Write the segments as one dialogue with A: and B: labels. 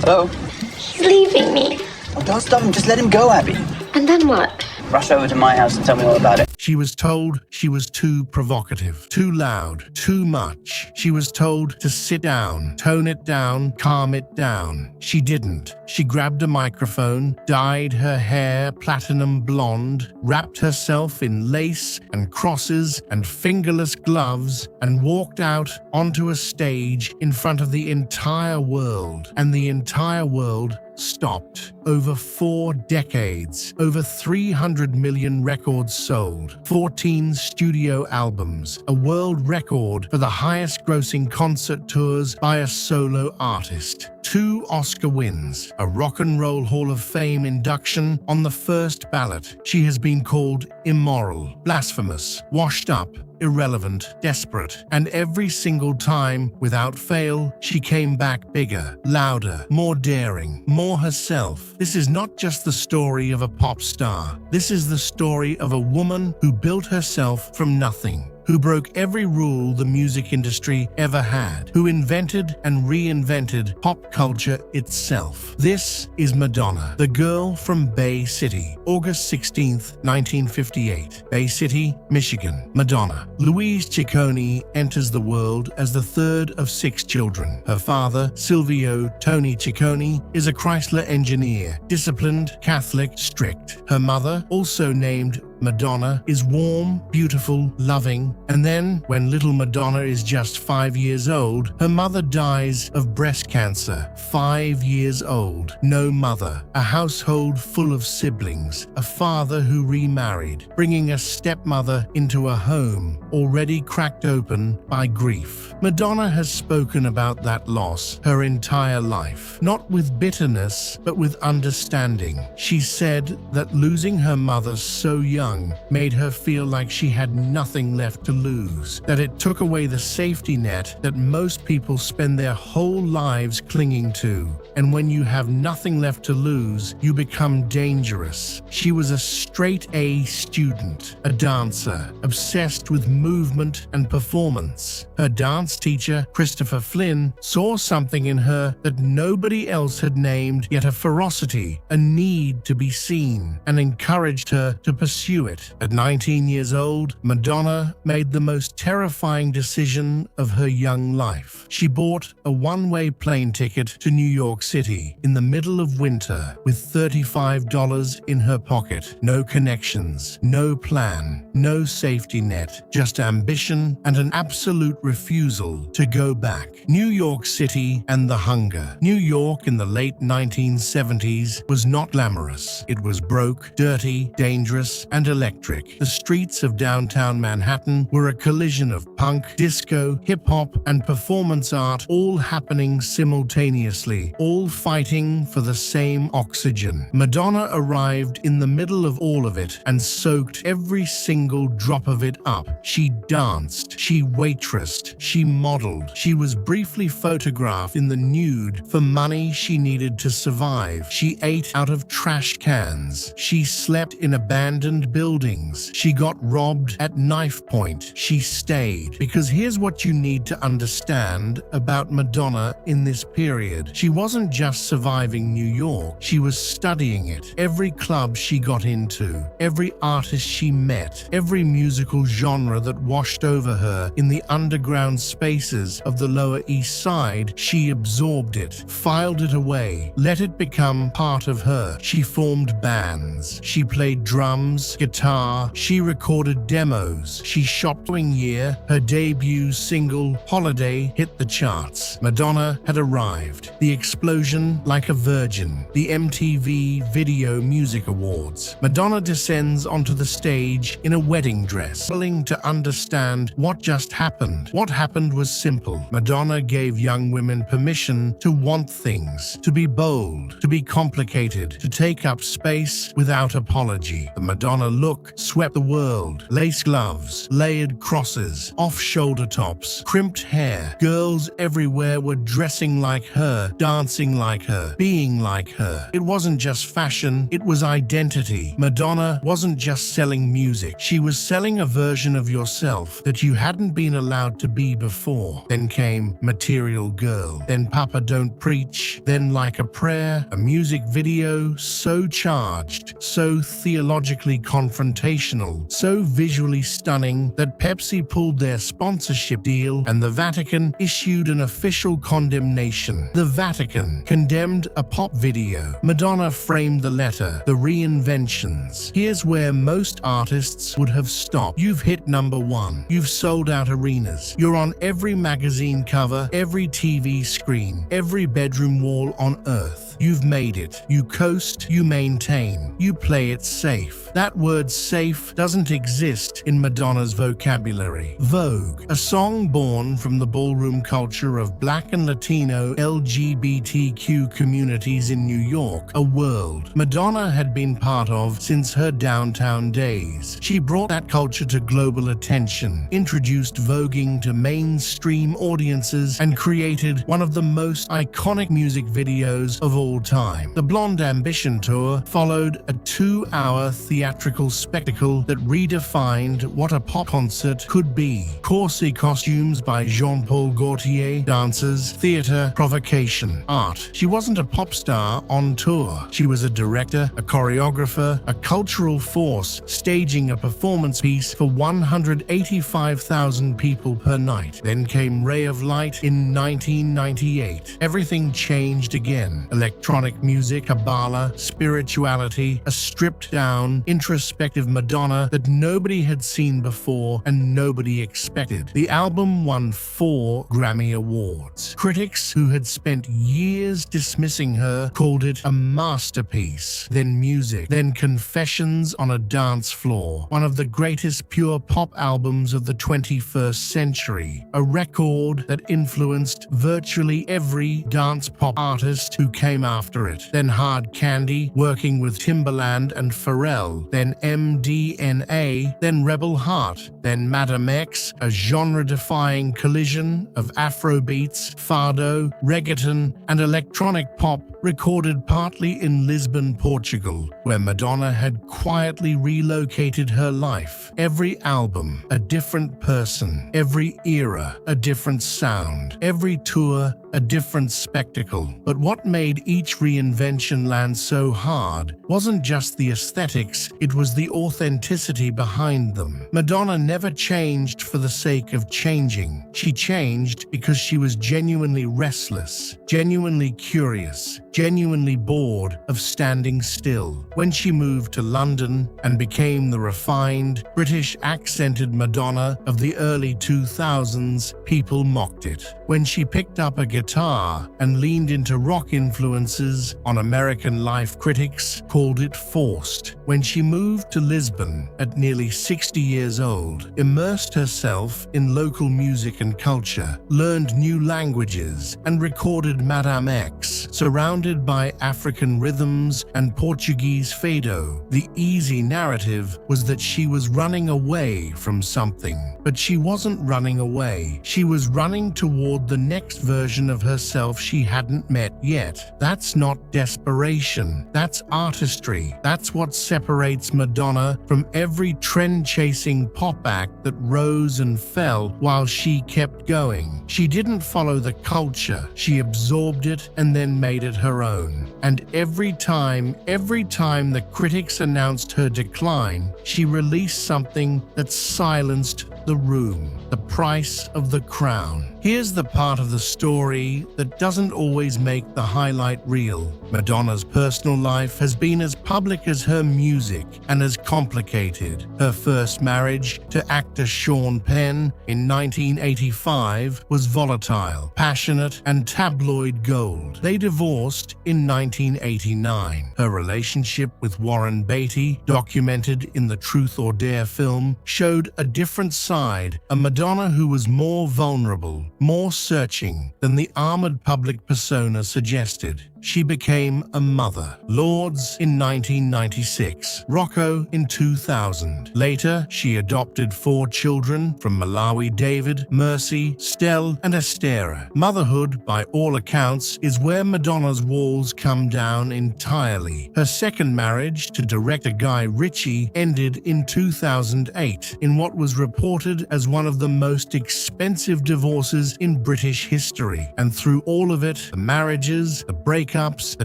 A: Hello?
B: He's leaving me.
A: Oh, don't stop him. Just let him go, Abby.
B: And then what?
A: Rush over to my house and tell me all about it.
C: She was told she was too provocative, too loud, too much. She was told to sit down, tone it down, calm it down. She didn't. She grabbed a microphone, dyed her hair platinum blonde, wrapped herself in lace and crosses and fingerless gloves, and walked out onto a stage in front of the entire world. And the entire world stopped. Over 4 decades, over 300 million records sold, 14 studio albums, a world record for the highest grossing concert tours by a solo artist, 2 Oscar wins, a Rock and Roll Hall of Fame induction on the first ballot. She has been called immoral, blasphemous, washed up, irrelevant, desperate, and every single time, without fail, she came back bigger, louder, more daring, more herself. This is not just the story of a pop star. This is the story of a woman who built herself from nothing, who broke every rule the music industry ever had, who invented and reinvented pop culture itself. This is Madonna, the girl from Bay City, August 16th, 1958, Bay City, Michigan. Madonna. Louise Ciccone enters the world as the third of 6 children. Her father, Silvio Tony Ciccone, is a Chrysler engineer, disciplined, Catholic, strict. Her mother, also named Madonna, is warm, beautiful, loving, and then, when little Madonna is just 5 years old, her mother dies of breast cancer. 5 years old, no mother, a household full of siblings, a father who remarried, bringing a stepmother into a home already cracked open by grief. Madonna has spoken about that loss her entire life, not with bitterness, but with understanding. She said that losing her mother so young made her feel like she had nothing left to lose, that it took away the safety net that most people spend their whole lives clinging to. And when you have nothing left to lose, you become dangerous. She was a straight A student, a dancer, obsessed with movement and performance. Her dance teacher, Christopher Flynn, saw something in her that nobody else had named, yet a ferocity, a need to be seen, and encouraged her to pursue it. At 19 years old, Madonna made the most terrifying decision of her young life. She bought a one-way plane ticket to New York City in the middle of winter with $35 in her pocket. No connections, no plan, no safety net, just ambition and an absolute refusal to go back. New York City and the hunger. New York in the late 1970s was not glamorous. It was broke, dirty, dangerous, and electric. The streets of downtown Manhattan were a collision of punk, disco, hip-hop, and performance art, all happening simultaneously, all fighting for the same oxygen. Madonna arrived in the middle of all of it and soaked every single drop of it up. She danced, she waitressed, she modeled. She was briefly photographed in the nude for money she needed to survive. She ate out of trash cans. She slept in abandoned buildings. She got robbed at knife point. She stayed. Because here's what you need to understand about Madonna in this period. She wasn't just surviving New York. She was studying it. Every club she got into, every artist she met, every musical genre that washed over her in the underground spaces of the Lower East Side, she absorbed it, filed it away, let it become part of her. She formed bands. She played drums, guitar, she recorded demos. She shopped. Year, her debut single, Holiday, hit the charts. Madonna had arrived. The explosion like a virgin. The MTV Video Music Awards. Madonna descends onto the stage in a wedding dress, willing to understand what just happened. What happened was simple. Madonna gave young women permission to want things, to be bold, to be complicated, to take up space without apology. The Madonna look swept the world. Lace gloves, layered crosses, off-shoulder tops, crimped hair. Girls everywhere were dressing like her, dancing like her, being like her. It wasn't just fashion, it was identity. Madonna wasn't just selling music. She was selling a version of yourself that you hadn't been allowed to be before. Then came Material Girl, then Papa Don't Preach, then Like a Prayer, a music video so charged, so theologically confrontational, so visually stunning that Pepsi pulled their sponsorship deal and the Vatican issued an official condemnation. The Vatican condemned a pop video. Madonna framed the letter, the reinventions. Here's where most artists would have stopped. You've hit #1. You've sold out arenas. You're on every magazine cover, every TV screen, every bedroom wall on earth. You've made it. You coast, you maintain, you play it safe. That word safe doesn't exist in Madonna's vocabulary. Vogue, a song born from the ballroom culture of Black and Latino LGBTQ communities in New York, a world Madonna had been part of since her downtown days. She brought that culture to global attention, introduced voguing to mainstream audiences, and created one of the most iconic music videos of all time. The Blonde Ambition Tour followed a 2-hour theatrical spectacle that redefined what a pop concert could be. Corset costumes by Jean-Paul Gaultier, dancers, theater, provocation, art. She wasn't a pop star on tour. She was a director, a choreographer, a cultural force, staging a performance piece for 185,000 people per night. Then came Ray of Light in 1998. Everything changed again. Electronic music, Kabbalah, spirituality, a stripped-down, introspective Madonna that nobody had seen before and nobody expected. The album won 4 Grammy Awards. Critics who had spent years dismissing her called it a masterpiece. Then music, then Confessions on a Dance Floor, one of the greatest pure pop albums of the 21st century, a record that influenced virtually every dance pop artist who came after it. Then Hard Candy, working with Timbaland and Pharrell, then MDNA, then Rebel Heart, then Madame X, a genre-defying collision of Afrobeats, fado, reggaeton, and electronic pop recorded partly in Lisbon, Portugal, where Madonna had quietly relocated her life. Every album, a different person. Every era, a different sound. Every tour, a different spectacle. But what made each reinvention land so hard wasn't just the aesthetics, it was the authenticity behind them. Madonna never changed for the sake of changing. She changed because she was genuinely restless, genuinely curious, genuinely bored of standing still. When she moved to London and became the refined, British-accented Madonna of the early 2000s, people mocked it. When she picked up a guitar and leaned into rock influences on American Life, critics called it forced. When she moved to Lisbon at nearly 60 years old, immersed herself in local music and culture, learned new languages, and recorded Madame X, surrounded by African rhythms and Portuguese fado, the easy narrative was that she was running away from something. But she wasn't running away. She was running toward the next version of herself she hadn't met yet. That's not desperation. That's artistry. That's what separates Madonna from every trend-chasing pop act that rose and fell while she kept going. She didn't follow the culture. She absorbed it and then made it her own. And every time the critics announced her decline, she released something that silenced the room. The Price of the Crown. Here's the part of the story that doesn't always make the highlight reel. Madonna's personal life has been as public as her music and as complicated. Her first marriage to actor Sean Penn in 1985 was volatile, passionate, and tabloid gold. They divorced in 1989. Her relationship with Warren Beatty, documented in the Truth or Dare film, showed a different side, a Madonna who was more vulnerable, more searching than the armored public persona suggested. she became a mother. Lourdes in 1996, Rocco in 2000. Later, she adopted 4 children from Malawi: David, Mercy, Stell, and Estera. Motherhood, by all accounts, is where Madonna's walls come down entirely. Her second marriage to director Guy Ritchie ended in 2008 in what was reported as one of the most expensive divorces in British history. And through all of it, the marriages, the breakups, the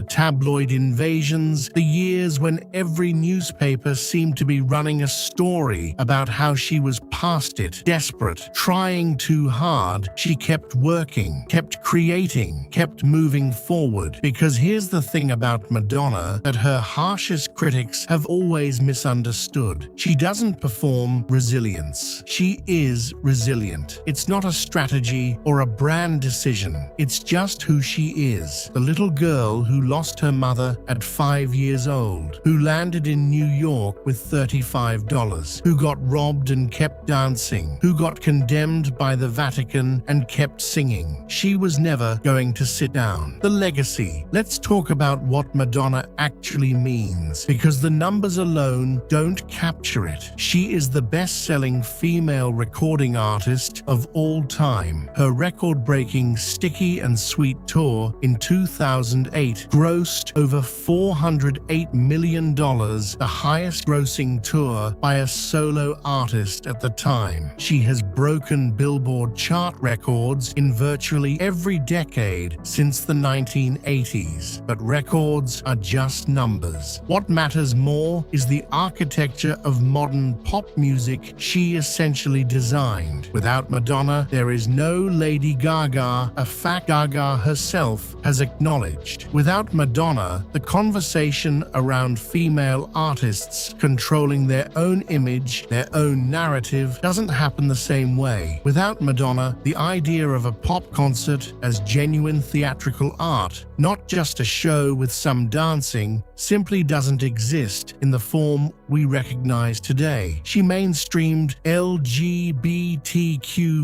C: tabloid invasions, the years when every newspaper seemed to be running a story about how she was past it, desperate, trying too hard, she kept working, kept creating, kept moving forward. Because here's the thing about Madonna that her harshest critics have always misunderstood. She doesn't perform resilience. She is resilient. It's not a strategy or a brand decision. It's just who she is. The little girl who lost her mother at 5 years old, who landed in New York with $35, who got robbed and kept dancing, who got condemned by the Vatican and kept singing. She was never going to sit down. The legacy. Let's talk about what Madonna actually means, because the numbers alone don't capture it. She is the best-selling female recording artist of all time. Her record-breaking Sticky and Sweet tour in 2008 grossed over $408 million, the highest-grossing tour by a solo artist at the time. She has broken Billboard chart records in virtually every decade since the 1980s. But records are just numbers. What matters more is the architecture of modern pop music she essentially designed. Without Madonna, there is no Lady Gaga, a fact Gaga herself has acknowledged. Without Madonna, the conversation around female artists controlling their own image, their own narrative, doesn't happen the same way. Without Madonna, the idea of a pop concert as genuine theatrical art, not just a show with some dancing, simply doesn't exist in the form we recognize today. She mainstreamed LGBTQ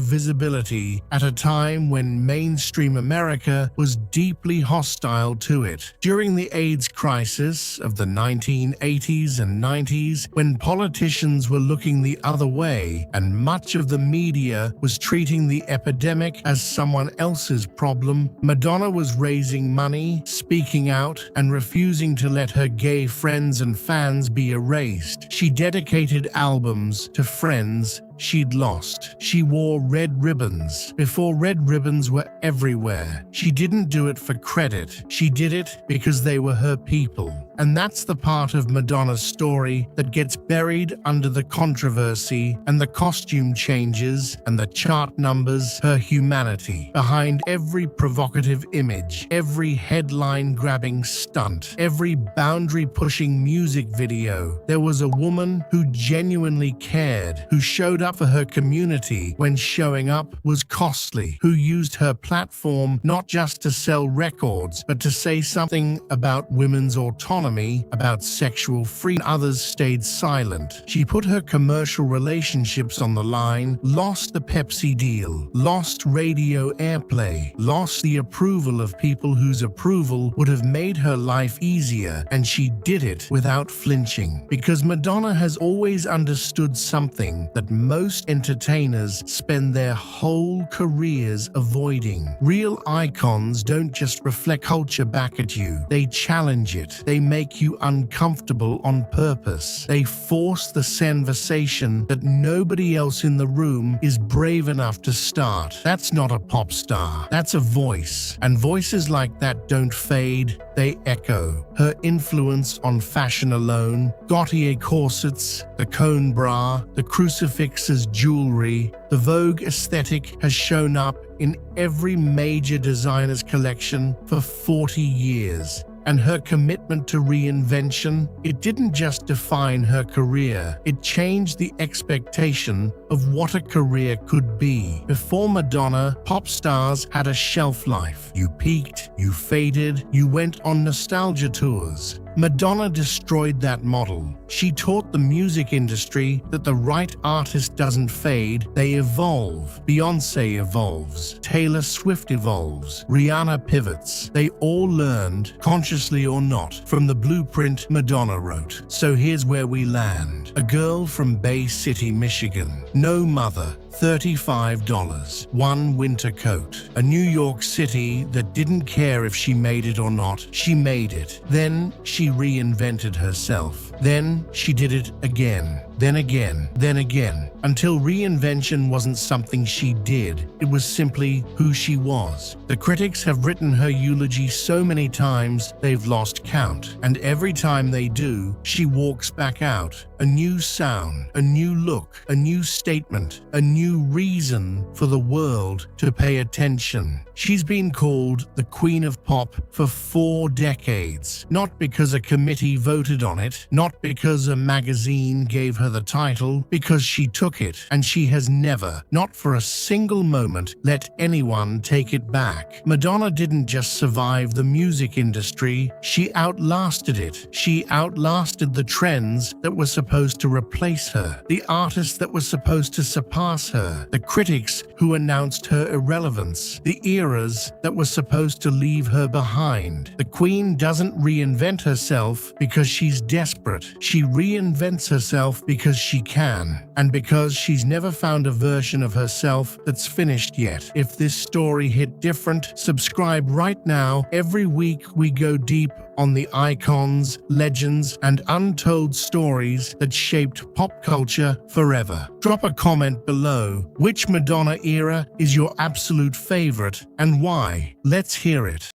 C: visibility at a time when mainstream America was deeply hostile to it. During the AIDS crisis of the 1980s and 90s, when politicians were looking the other way and much of the media was treating the epidemic as someone else's problem, Madonna was raising money, speaking out, and refusing to let her gay friends and fans be erased. She dedicated albums to friends she'd lost. She wore red ribbons before red ribbons were everywhere. She didn't do it for credit. She did it because they were her people. And that's the part of Madonna's story that gets buried under the controversy and the costume changes and the chart numbers. Her humanity. Behind every provocative image, every headline-grabbing stunt, every boundary-pushing music video, there was a woman who genuinely cared, who showed up for her community when showing up was costly, who used her platform not just to sell records, but to say something about women's autonomy, about sexual freedom. Others stayed silent. She put her commercial relationships on the line, lost the Pepsi deal, lost radio airplay, lost the approval of people whose approval would have made her life easier, and she did it without flinching. Because Madonna has always understood something that most entertainers spend their whole careers avoiding. Real icons don't just reflect culture back at you. They challenge it. They make you uncomfortable on purpose. They force the conversation that nobody else in the room is brave enough to start. That's not a pop star. That's a voice. And voices like that don't fade. They echo. Her influence on fashion alone, Gautier corsets, the cone bra, the crucifix as jewelry, the Vogue aesthetic has shown up in every major designer's collection for 40 years. And her commitment to reinvention, it didn't just define her career, it changed the expectation of what a career could be. Before Madonna, pop stars had a shelf life. You peaked, you faded, you went on nostalgia tours. Madonna destroyed that model. She taught the music industry that the right artist doesn't fade, they evolve. Beyoncé evolves. Taylor Swift evolves. Rihanna pivots. They all learned, consciously or not, from the blueprint Madonna wrote. So here's where we land. A girl from Bay City, Michigan. No mother. $35. One winter coat. A New York City that didn't care if she made it or not. She made it. Then she reinvented herself. Then she did it again. Then again. Then again. Until reinvention wasn't something she did. It was simply who she was. The critics have written her eulogy so many times they've lost count. And every time they do, she walks back out. A new sound, a new look, a new statement, a new reason for the world to pay attention. She's been called the Queen of Pop for 4 decades. Not because a committee voted on it, not because a magazine gave her the title, because she took it, and she has never, not for a single moment, let anyone take it back. Madonna didn't just survive the music industry, she outlasted it. She outlasted the trends that were supposed to replace her, the artists that were supposed to surpass her, the critics who announced her irrelevance, the eras that were supposed to leave her behind. The Queen doesn't reinvent herself because she's desperate. She reinvents herself because she can, and because she's never found a version of herself that's finished yet. If this story hit different, subscribe right now. Every week we go deep on the icons, legends, and untold stories that shaped pop culture forever. Drop a comment below. Which Madonna era is your absolute favorite and why? Let's hear it.